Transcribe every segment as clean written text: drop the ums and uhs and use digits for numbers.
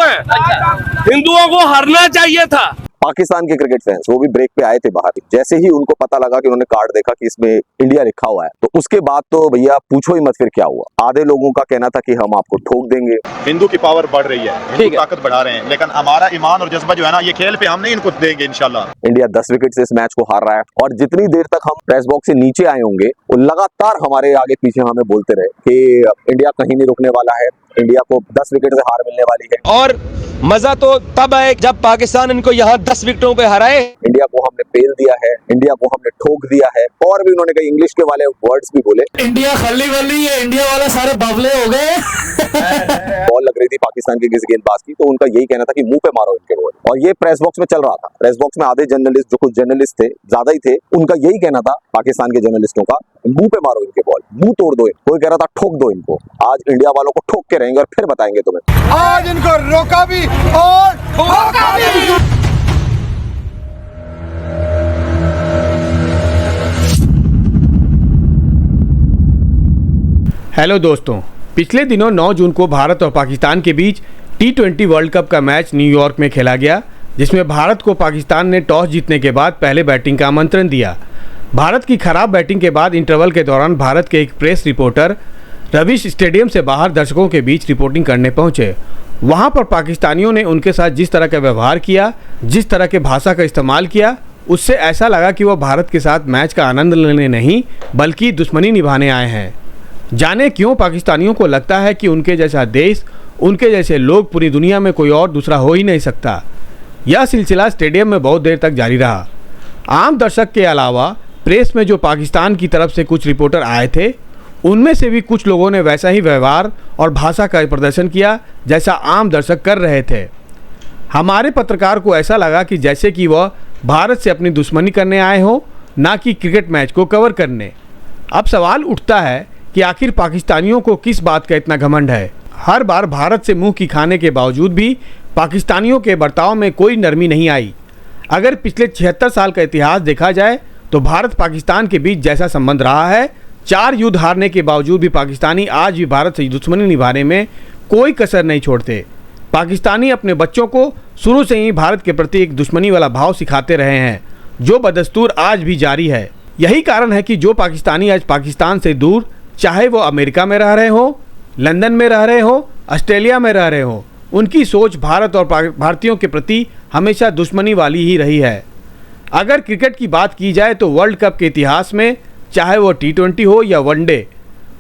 हिंदुओं को हारना चाहिए था। पाकिस्तान के क्रिकेट फैंस वो भी ब्रेक पे आए थे बाहर। जैसे ही उनको पता लगा कि उन्होंने कार्ड देखा कि इसमें इंडिया लिखा हुआ है, तो उसके बाद तो भैया पूछो ही मत फिर क्या हुआ। आधे लोगों का कहना था कि हम आपको ठोक देंगे। हिंदू की पावर बढ़ रही है, हिंदू ताकत बढ़ा रहे हैं, लेकिन हमारा ईमान और जज्बा जो है ना, ये खेल पे हम नहीं इनको देंगे इंशाल्लाह। इंडिया 10 विकेट से इस मैच को हार रहा है, और जितनी देर तक हम प्रेस बॉक्स से नीचे आए होंगे वो लगातार हमारे आगे पीछे हमें बोलते रहे कि इंडिया कहीं नहीं रुकने वाला है, इंडिया को 10 विकेट से हार मिलने वाली है। और मजा तो तब आए जब पाकिस्तान इनको यहाँ 10 विकेटों पे हराए। इंडिया को हमने पेल दिया है, इंडिया को हमने ठोक दिया है, और भी उन्होंने कई इंग्लिश के वाले वर्ड्स भी बोले। इंडिया खली वली है, इंडिया वाले सारे बावले हो गए। बॉल लग रही थी पाकिस्तान के किसी गेंदबाज की, तो उनका यही कहना था कि मुंह पे मारो इनके बॉल, और ये प्रेस बॉक्स में चल रहा था। प्रेस बॉक्स में आधे जर्नलिस्ट, जो कुछ जर्नलिस्ट थे, ज्यादा ही थे, उनका यही कहना था पाकिस्तान के जर्नलिस्टों का, मुंह पे मारो इनके बॉल, मुंह तोड़ दो। कोई कह रहा था ठोक दो इनको। आज इंडिया वालों को ठोक के रहेंगे और फिर बताएंगे तुम्हें। आज इनको रोका भी और ठोका भी। हेलो दोस्तों, पिछले दिनों 9 जून को भारत और पाकिस्तान के बीच T20 वर्ल्ड कप का मैच न्यूयॉर्क में खेला गया, जिसमें भारत को पाकिस्तान ने टॉस जीतने के बाद पहले बैटिंग का आमंत्रण दिया। भारत की खराब बैटिंग के बाद इंटरवल के दौरान भारत के एक प्रेस रिपोर्टर रवीश स्टेडियम से बाहर दर्शकों के बीच रिपोर्टिंग करने पहुंचे। वहां पर पाकिस्तानियों ने उनके साथ जिस तरह का व्यवहार किया, जिस तरह के भाषा का इस्तेमाल किया, उससे ऐसा लगा कि वह भारत के साथ मैच का आनंद लेने नहीं बल्कि दुश्मनी निभाने आए हैं। जाने क्यों पाकिस्तानियों को लगता है कि उनके जैसा देश, उनके जैसे लोग पूरी दुनिया में कोई और दूसरा हो ही नहीं सकता। यह सिलसिला स्टेडियम में बहुत देर तक जारी रहा। आम दर्शक के अलावा प्रेस में जो पाकिस्तान की तरफ से कुछ रिपोर्टर आए थे, उनमें से भी कुछ लोगों ने वैसा ही व्यवहार और भाषा का प्रदर्शन किया जैसा आम दर्शक कर रहे थे। हमारे पत्रकार को ऐसा लगा कि जैसे कि वह भारत से अपनी दुश्मनी करने आए हो, ना कि क्रिकेट मैच को कवर करने। अब सवाल उठता है कि आखिर पाकिस्तानियों को किस बात का इतना घमंड है। हर बार भारत से मुंह की खाने के बावजूद भी पाकिस्तानियों के बर्ताव में कोई नरमी नहीं आई। अगर पिछले 76 साल का इतिहास देखा जाए तो भारत पाकिस्तान के बीच जैसा संबंध रहा है, 4 युद्ध हारने के बावजूद भी पाकिस्तानी आज भी भारत से दुश्मनी निभाने में कोई कसर नहीं छोड़ते। पाकिस्तानी अपने बच्चों को शुरू से ही भारत के प्रति एक दुश्मनी वाला भाव सिखाते रहे हैं, जो बदस्तूर आज भी जारी है। यही कारण है कि जो पाकिस्तानी आज पाकिस्तान से दूर, चाहे वो अमेरिका में रह रहे हो, लंदन में रह रहे हो, ऑस्ट्रेलिया में रह रहे हो, उनकी सोच भारत और भारतीयों के प्रति हमेशा दुश्मनी वाली ही रही है। अगर क्रिकेट की बात की जाए तो वर्ल्ड कप के इतिहास में, चाहे वो T20 हो या वनडे,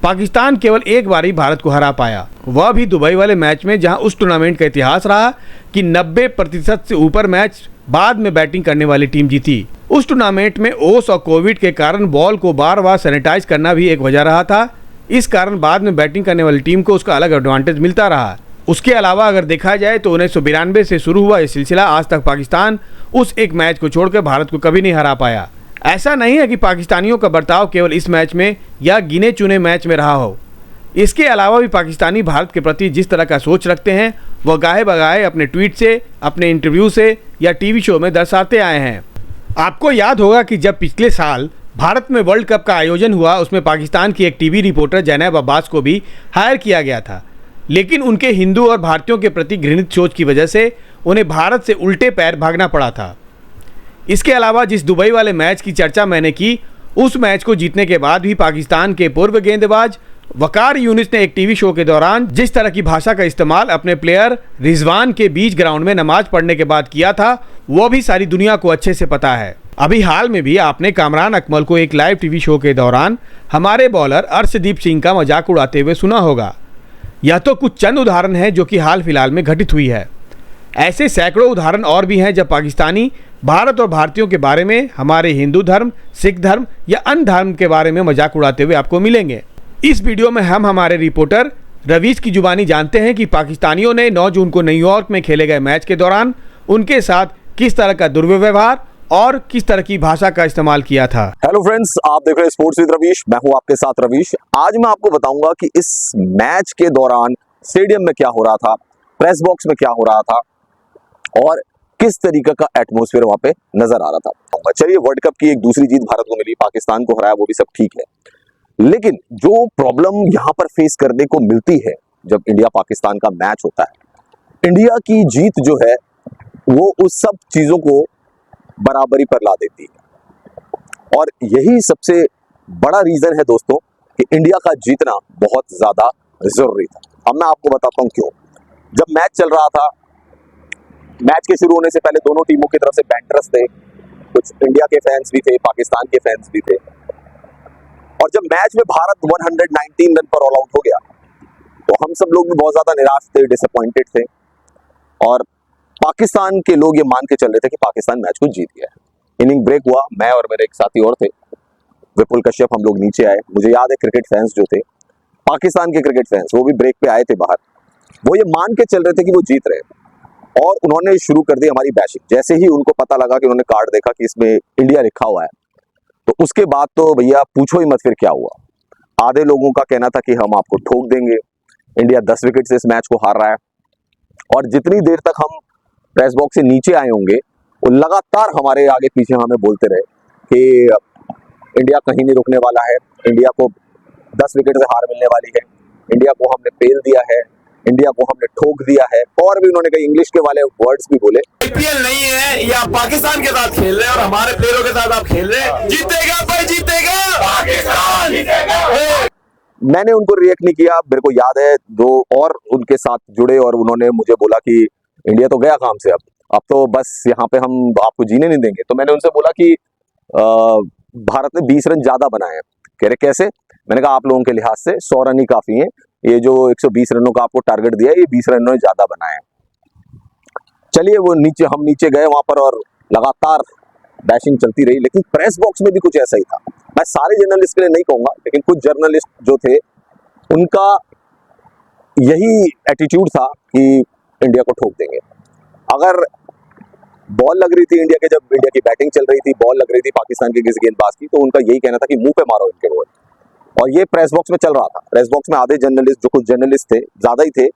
पाकिस्तान केवल एक बार ही भारत को हरा पाया, वह भी दुबई वाले मैच में, जहां उस टूर्नामेंट का इतिहास रहा कि 90% से ऊपर मैच बाद में बैटिंग करने वाली टीम जीती। उस टूर्नामेंट में ओस और कोविड के कारण बॉल को बार बार सैनिटाइज करना भी एक वजह रहा था। इस कारण बाद में बैटिंग करने वाली टीम को उसका अलग एडवांटेज मिलता रहा। उसके अलावा अगर देखा जाए तो 1992 से शुरू हुआ यह सिलसिला आज तक पाकिस्तान उस एक मैच को छोड़कर भारत को कभी नहीं हरा पाया। ऐसा नहीं है कि पाकिस्तानियों का बर्ताव केवल इस मैच में या गिने चुने मैच में रहा हो। इसके अलावा भी पाकिस्तानी भारत के प्रति जिस तरह का सोच रखते हैं, वह गाहे बगाहे अपने ट्वीट से, अपने इंटरव्यू से या टीवी शो में दर्शाते आए हैं। आपको याद होगा कि जब पिछले साल भारत में वर्ल्ड कप का आयोजन हुआ, उसमें पाकिस्तान की एक टीवी रिपोर्टर जैनब अब्बास को भी हायर किया गया था, लेकिन उनके हिंदू और भारतीयों के प्रति घृणित सोच की वजह से उन्हें भारत से उल्टे पैर भागना पड़ा था। इसके अलावा जिस दुबई वाले मैच की चर्चा मैंने की, उस मैच को जीतने के बाद भी पाकिस्तान के पूर्व गेंदबाज वकार यूनिस ने एक टीवी शो के दौरान जिस तरह की भाषा का इस्तेमाल अपने प्लेयर रिजवान के बीच ग्राउंड में नमाज पढ़ने के बाद किया था, वो भी सारी दुनिया को अच्छे से पता है। अभी हाल में भी आपने कामरान अकमल को एक लाइव टीवी शो के दौरान हमारे बॉलर अर्शदीप सिंह का मजाक उड़ाते हुए सुना होगा। यह तो कुछ चंद उदाहरण हैं जो कि हाल फिलहाल में घटित हुई है। ऐसे सैकड़ों उदाहरण और भी हैं जब पाकिस्तानी भारत और भारतीयों के बारे में, हमारे हिंदू धर्म, सिख धर्म या अन्य धर्म के बारे में मजाक उड़ाते हुए आपको मिलेंगे। इस वीडियो में हम हमारे रिपोर्टर रवीश की जुबानी जानते हैं कि पाकिस्तानियों ने 9 जून को न्यूयॉर्क में खेले गए मैच के दौरान उनके साथ किस तरह का दुर्व्यवहार और किस तरह की भाषा का इस्तेमाल किया था। हेलो फ्रेंड्स, आप देख रहे हैं स्पोर्ट्स विद रवीश। मैं हूं आपके साथ रवीश। आज मैं आपको बताऊंगा कि इस मैच के दौरान स्टेडियम में क्या हो रहा था, प्रेस बॉक्स में क्या हो रहा था और किस तरीके का एटमॉस्फेयर वहां पे नजर आ रहा था। चलिए, वर्ल्ड कप की एक दूसरी जीत भारत को मिली, पाकिस्तान को हराया, वो भी सब ठीक है, लेकिन जो प्रॉब्लम यहां पर फेस करने को मिलती है जब इंडिया पाकिस्तान का मैच होता है, इंडिया की जीत जो है वो उस सब चीजों को बराबरी पर ला देती है। और यही सबसे बड़ा रीजन है दोस्तों कि इंडिया का जीतना बहुत ज्यादा जरूरी था। अब मैं आपको बताता हूं क्यों। जब मैच चल रहा था, मैच के शुरू होने से पहले दोनों टीमों की तरफ से बैंटर्स थे, कुछ इंडिया के फैंस भी थे, पाकिस्तान के फैंस भी थे। और जब मैच में भारत 119 रन पर ऑल आउट हो गया तो हम सब लोग भी बहुत ज्यादा निराश थे, डिसअपॉइंटेड थे। और पाकिस्तान के लोग ये मान के चल रहे थे कि पाकिस्तान मैच को जीत गया है। इनिंग ब्रेक हुआ, मैं और मेरे एक साथी और थे, विपुल कश्यप, हम लोग नीचे आए। मुझे याद है क्रिकेट फैंस जो थे, पाकिस्तान के क्रिकेट फैंस, वो भी ब्रेक पे आए थे बाहर। वो ये मान के चल रहे थे कि वो जीत रहे हैं और उन्होंने शुरू कर दी हमारी बैशिंग। जैसे ही उनको पता लगा कि उन्होंने कार्ड देखा कि इसमें इंडिया लिखा हुआ है, तो उसके बाद तो भैया पूछो ही मत फिर क्या हुआ। आधे लोगों का कहना था कि हम आपको ठोक देंगे, इंडिया 10 विकेट से इस मैच को हार रहा है। और जितनी देर तक हम प्रेस बॉक्स से नीचे आए होंगे वो लगातार हमारे आगे पीछे हमें बोलते रहे कि इंडिया कहीं नहीं रुकने वाला है, इंडिया को 10 विकेट से हार मिलने वाली है, इंडिया को हमने पेल दिया है, इंडिया को हमने ठोक दिया है। और भी उन्होंने कई इंग्लिश के वाले वर्ड्स भी बोले। आईपीएल नहीं है, या पाकिस्तान के साथ खेल रहे हैं और हमारे प्लेयरों के साथ आप खेल रहे हैं। जीतेगा भाई, जीतेगा पाकिस्तान, जीतेगा। मैंने उनको रिएक्ट नहीं किया। मेरे को याद है दो और उनके साथ जुड़े और उन्होंने मुझे बोला कि इंडिया तो गया काम से, अब तो बस यहाँ पे हम आपको जीने नहीं देंगे। तो मैंने उनसे बोला कि भारत ने 20 रन ज्यादा बनाए हैं। कह रहे कैसे? मैंने कहा आप लोगों के लिहाज से 100 रन ही काफी है, ये जो 120 रनों का आपको टारगेट दिया है ये 20 रनों ज्यादा बनाए हैं। चलिए वो हम नीचे गए वहां पर और लगातार बैशिंग चलती रही। लेकिन प्रेस बॉक्स में भी कुछ ऐसा ही था। मैं सारे जर्नलिस्ट के लिए नहीं कहूंगा, लेकिन कुछ जर्नलिस्ट जो थे उनका यही एटीट्यूड था कि इंडिया को ठोक देंगे। अगर बॉल लग रही थी इंडिया के, जब इंडिया की बैटिंग चल रही थी, बॉल लग रही थी पाकिस्तान के किसी गेंदबाज की, तो उनका यही कहना था कि मुंह पे मारो इनके बॉल। और ये प्रेस बॉक्स में चल रहा था। प्रेस बॉक्स में आधे जर्नलिस्ट, जो कुछ जर्नलिस्ट थे, ज्यादा ही थे,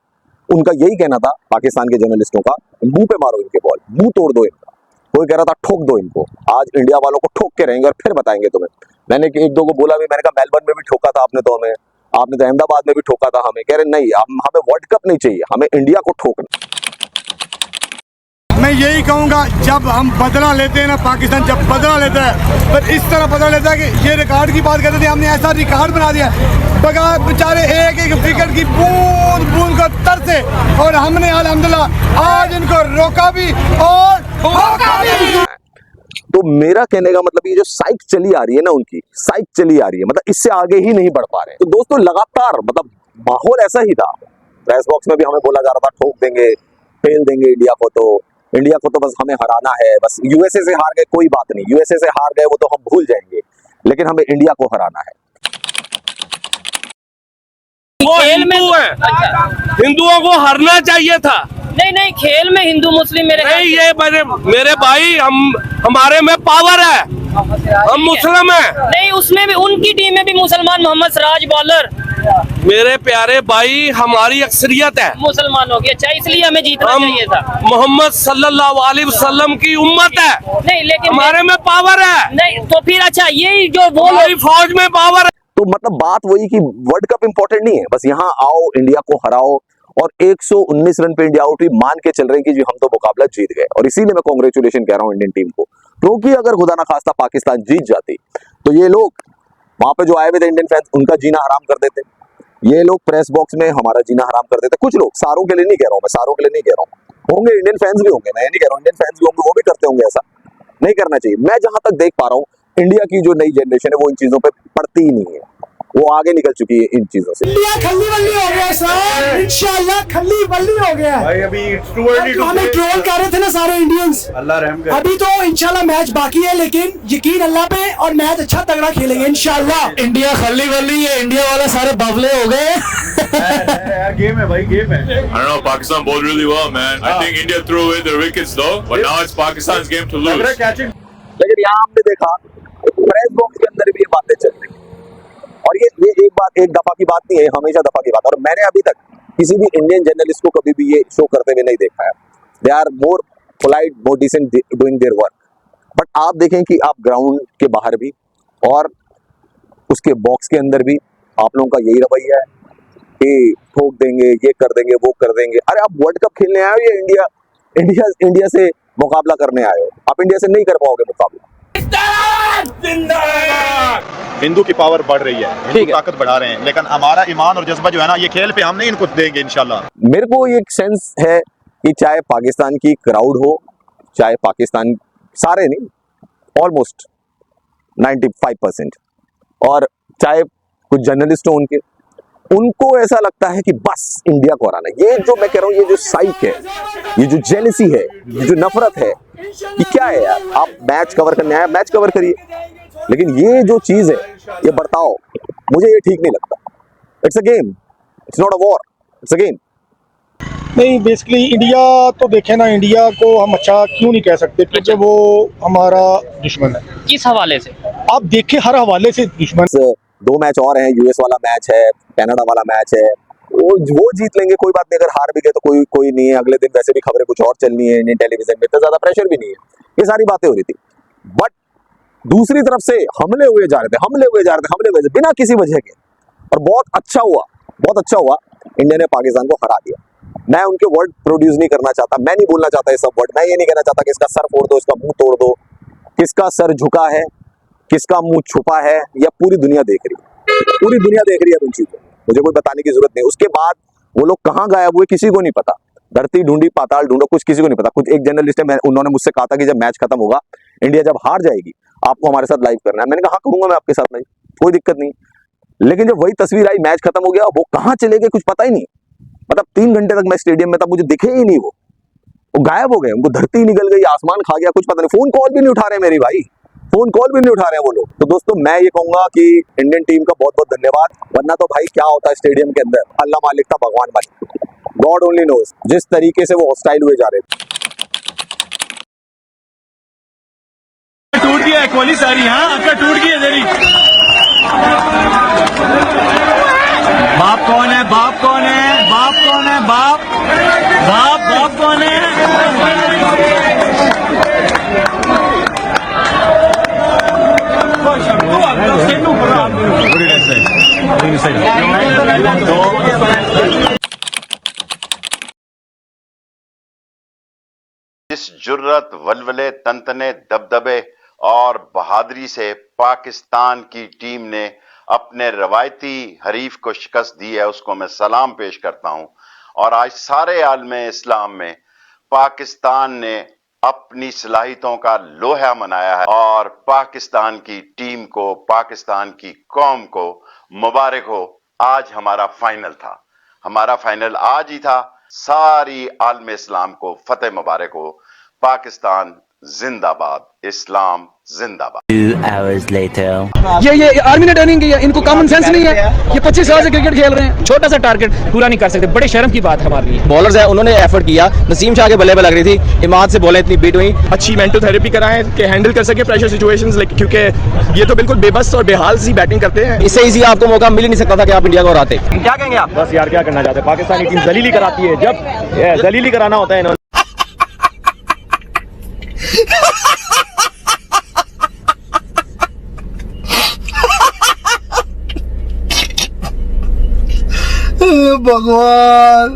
उनका यही कहना था पाकिस्तान के जर्नलिस्टों का, मुंह पे मारो इनके बॉल, मुंह तोड़ दो इनका। कोई कह रहा था ठोक दो इनको, आज इंडिया वालों को ठोक के रहेंगे और फिर बताएंगे तुम्हें। मैंने एक दो को बोला भी, मैंने कहा मेलबर्न में भी ठोका था आपने तो हमें, आपने तो अहमदाबाद में भी ठोका था हमें। कह रहे नहीं, हमें वर्ल्ड कप नहीं चाहिए, हमें इंडिया को ठोकना। मैं यही कहूंगा, जब हम बदला लेते हैं ना, पाकिस्तान जब बदला लेता है पर इस तरह बदला लेता है कि ये रिकॉर्ड की बात करते थे, हमने ऐसा रिकॉर्ड बना दिया बगैर बेचारे एक एक विकेट की बूंद बूंद को तरसे, और हमने अल्हम्दुलिल्लाह आज इनको रोका भी और ठोका भी। तो मेरा कहने का मतलब ये जो साइक चली आ रही है ना, उनकी साइक चली आ रही है, मतलब इससे आगे ही नहीं बढ़ पा रहे। तो दोस्तों लगातार मतलब माहौल ऐसा ही था। प्रेस बॉक्स में भी हमें बोला जा रहा था ठोक देंगे, फेल देंगे इंडिया को, तो इंडिया को तो बस हमें हराना है, बस यूएसए से हार गए कोई बात नहीं, यूएसए से हार गए वो तो हम भूल जाएंगे, लेकिन हमें इंडिया को हराना है। वो हिंदू है, हिंदुओं को हरना चाहिए था। नहीं नहीं, खेल में हिंदू मुस्लिम मेरे नहीं, ये मेरे भाई, हमारे में पावर है, हम मुस्लिम हैं। नहीं, उसमें भी उनकी टीम में भी मुसलमान, मोहम्मद सिराज बॉलर। मेरे प्यारे भाई, हमारी अक्सरियत है मुसलमानों की, अच्छा इसलिए हमें जीतना चाहिए था। मोहम्मद सल्लल्लाहु अलैहि वसल्लम की उम्मत है। नहीं लेकिन हमारे में पावर है। नहीं तो फिर अच्छा यही जो वो हमारी फौज में पावर है। तो मतलब बात वही कि वर्ल्ड कप इंपॉर्टेंट नहीं है, बस यहाँ आओ, इंडिया को हराओ। और 119 रन पे इंडिया आउट हुई, मान के चल रहे हैं कि जी हम तो मुकाबला जीत गए। और इसीलिए मैं कांग्रेचुलेशन कह रहा हूँ इंडियन टीम को, क्योंकि अगर खुदा ना खास्ता पाकिस्तान जीत जाती तो ये लोग वहां पे जो आए हुए थे इंडियन फैंस, उनका जीना हराम कर देते। ये लोग प्रेस बॉक्स में हमारा जीना हराम कर देते। कुछ लोग, सारों के लिए नहीं कह रहा हूँ मैं, सारों के लिए नहीं कह रहा हूँ, होंगे इंडियन फैंस भी होंगे, मैं नहीं कह रहा हूँ इंडियन फैंस भी होंगे, वो भी करते होंगे। ऐसा नहीं करना चाहिए। मैं जहां तक देख पा रहा हूँ, इंडिया की जो नई जनरेशन है वो इन चीजों पे पड़ती ही नहीं है, वो आगे निकल चुकी है इन चीजों से। इंडिया खल्ली बल्ली हो गया सर, इंशाल्लाह खल्ली बल्ली हो गया भाई। अभी हमें ट्रोल कर रहे थे ना सारे इंडियंस, अल्लाह रहम करे। अभी तो इंशाल्लाह मैच बाकी है, लेकिन यकीन अल्लाह पे, और मैच अच्छा तगड़ा खेलेंगे इंशाल्लाह। इंडिया खल्ली बल्ली है, इंडिया वाले सारे बबले हो गए। गेम है भाई, गेम है। I don't know, Pakistan bowled really well, man. I think India threw away their wickets though, but now it's Pakistan's game to lose. लेकिन यहाँ हमने देखा प्रेस बॉक्स के अंदर भी ये बातें चल रही, और ये एक दफा की बात नहीं है, हमेशा दफा की बात। और मैंने अभी तक किसी भी इंडियन जर्नलिस्ट को कभी भी ये शो करते हुए नहीं देखा है। They are more polite, more decent doing their work. But आप देखें कि आप ग्राउंड के बाहर भी और उसके बॉक्स के अंदर भी आप लोगों का यही रवैया है कि ठोक देंगे, ये कर देंगे, वो कर देंगे। अरे आप वर्ल्ड कप खेलने आए हो या इंडिया से मुकाबला करने आए हो? आप इंडिया से नहीं कर पाओगे मुकाबला। हिंदू की पावर बढ़ रही है, हिंदू ताकत बढ़ा रहे हैं, लेकिन हमारा ईमान और जज्बा जो है ना, ये खेल पे हम नहीं इनको देंगे इंशाल्लाह। मेरे को ये सेंस है कि चाहे पाकिस्तान की क्राउड हो, चाहे पाकिस्तान, सारे नहीं, ऑलमोस्ट 95%, और चाहे कुछ जर्नलिस्ट हो उनको ऐसा लगता है कि बस इंडिया को हराना। ये जो मैं कह रहा हूँ, ये जो साइक है, ये जो जेलसी है, ये जो नफरत है, ये क्या है यार? आप मैच कवर करने आए, मैच कवर करिए, लेकिन ये जो चीज है, ये बर्ताव, मुझे ये ठीक नहीं लगता। It's a game, it's not a war, it's a game. नहीं, बेसिकली इंडिया तो देखें ना, इंडिया को हम अच्छा क्यों नहीं कह सकते, क्योंकि वो हमारा दुश्मन है। किस हवाले से? आप देखें, हर हवाले से दुश्मन। 2 मैच और हैं, यूएस वाला मैच है, कनाडा वाला मैच है, वो जीत लेंगे, कोई बात नहीं। अगर हार भी गए तो कोई नहीं है, अगले दिन वैसे भी खबरें कुछ और चलनी है इंडियन टेलीविजन में, तो ज्यादा प्रेशर भी नहीं है। ये सारी बातें हो रही थी, बट दूसरी तरफ से हमले हुए जा रहे थे बिना किसी वजह के, और बहुत अच्छा हुआ इंडिया ने पाकिस्तान को हरा दिया। मैं उनके वर्ड प्रोड्यूस नहीं करना चाहता, मैं नहीं बोलना चाहता ये सब वर्ड, मैं ये नहीं कहना चाहता कि इसका सर फोड़ दो, इसका मुंह तोड़ दो, किसका सर झुका है, किसका मुंह छुपा है, या पूरी दुनिया देख रही है, पूरी दुनिया देख रही है उन चीजों, मुझे कोई बताने की जरूरत नहीं। उसके बाद वो लोग कहाँ गायब हुए किसी को नहीं पता, धरती ढूंढी पाताल ढूंढो, कुछ किसी को नहीं पता। कुछ एक जर्नलिस्ट है, उन्होंने मुझसे कहा था कि जब मैच खत्म होगा, इंडिया जब हार जाएगी, आपको हमारे साथ लाइव करना है। मैंने कहा हाँ करूंगा मैं आपके साथ लाइव, कोई दिक्कत नहीं। लेकिन जब वही तस्वीर आई, मैच खत्म हो गया, वो कहाँ चले गए कुछ पता ही नहीं। मतलब 3 घंटे तक मैं स्टेडियम में था, मुझे दिखे ही नहीं, वो गायब हो गए, उनको धरती निकल गई, आसमान खा गया, कुछ पता नहीं। फोन कॉल भी नहीं उठा रहे मेरी भाई, फोन कॉल भी नहीं उठा रहे हैं वो लोग। तो दोस्तों, मैं ये कहूंगा कि इंडियन टीम का बहुत बहुत धन्यवाद, वरना तो भाई क्या होता है स्टेडियम के अंदर, अल्लाह मालिक था, भगवान मालिक, गॉड ओनली नोज, जिस तरीके से वो हॉस्टाइल हुए जा रहे थे। टूट गया है कोहली सारी, हाँ आपका टूट गई है जरी। बाप कौन है, बाप कौन है, बाप कौन है, बाप बाप बाप कौन है? इस जुर्रत, वलवले, तनतने, दबदबे और बहादुरी से पाकिस्तान की टीम ने अपने रवायती हरीफ को शिकस्त दी है, उसको मैं सलाम पेश करता हूं। और आज सारे आलम इस्लाम में पाकिस्तान ने अपनी सलाहियतों का लोहा मनाया है, और पाकिस्तान की टीम को, पाकिस्तान की कौम को मुबारक हो। आज हमारा फाइनल था, हमारा फाइनल आज ही था। सारी आलम इस्लाम को फतेह मुबारक हो। पाकिस्तान जिंदाबाद, इस्लाम जिंदाबाद। 2 hours later. ये आर्मी ने ट्रेनिंग की है, इनको कॉमन सेंस नहीं है। ये 25 साल से क्रिकेट खेल रहे हैं, छोटा सा टारगेट पूरा नहीं कर सकते, बड़े शर्म की बात है हमारे लिए। बॉलर्स है, उन्होंने एफर्ट किया, नसीम शाह के बल्ले पे लग रही थी, इमाद से बॉलें इतनी बीट हुई। अच्छी मेंटल थेरेपी कराएं कि हैंडल कर सके प्रेशर सिचुएशंस, क्योंकि ये तो बिल्कुल बेबस और बेहाल सी बैटिंग करते हैं। इससे इजी आपको मौका मिल ही नहीं सकता था कि आप इंडिया को हराते। क्या कहेंगे आप? बस यार, क्या करना चाहते हैं, पाकिस्तानी टीम जलीली कराती है, जब जलीली कराना होता है इन्होंने। भगवान।